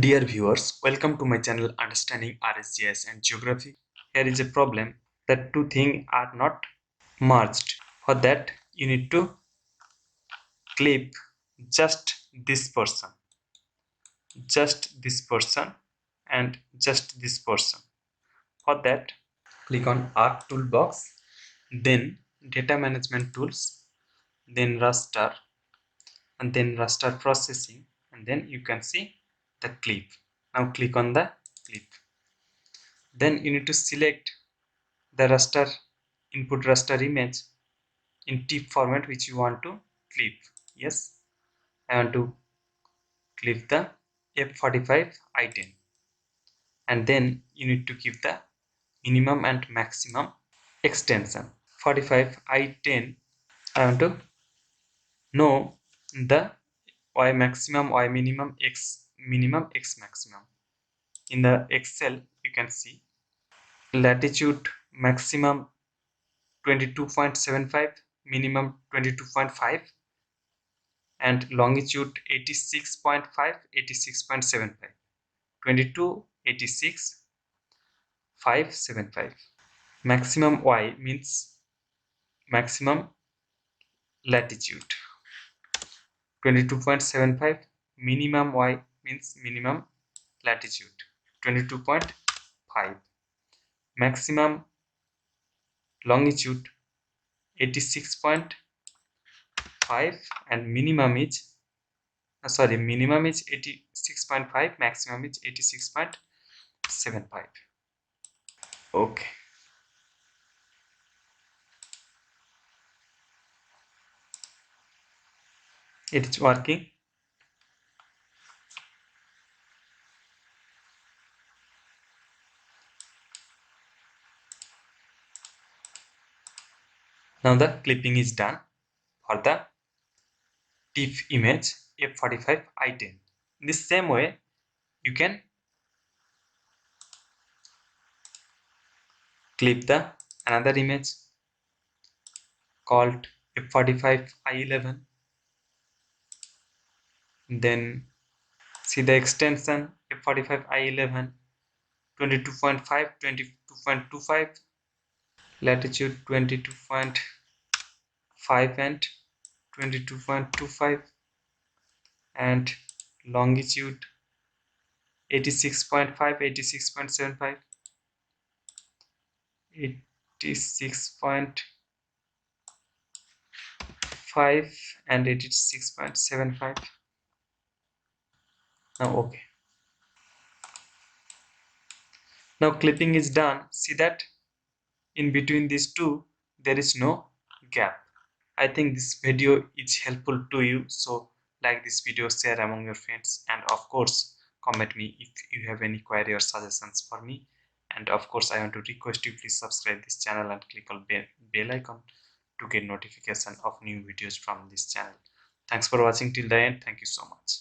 Dear viewers, welcome to my channel Understanding RS-GIS and Geography. Here is a problem that two things are not merged. For that, you need to clip just this person, and just this person. For that, click on Arc toolbox, then Data Management Tools, then Raster, and then Raster Processing, and then you can see the clip. Now click on the clip. Then you need to select the raster input raster image in TIFF format which you want to clip. Yes, I want to clip the F45 I10, and then you need to give the minimum and maximum extension. 45 I10, I want to know the y maximum, y minimum, x minimum, x maximum. In the Excel you can see latitude maximum 22.75, minimum 22.5, and longitude 86.5, 86.75, 22, 86, 575. Maximum y means maximum latitude 22.75, minimum y means minimum latitude 22.5, maximum longitude 86.5, and minimum is 86.5, maximum is 86.75. Okay, it is working. Now the clipping is done for the TIFF image F45 I10. In the same way, you can clip the another image called F45 I11. Then see the extension F45 I11, 22.5, 22.25, latitude 22.5 and 22.25, and longitude 86.5, 86.75, 86.5 and 86.75. Now okay, now clipping is done. See that in between these two there is no gap. I think this video is helpful to you, so like this video, share among your friends, and of course comment me if you have any query or suggestions for me. And of course I want to request you, please subscribe this channel and click on bell icon to get notification of new videos from this channel. Thanks for watching till the end. Thank you so much.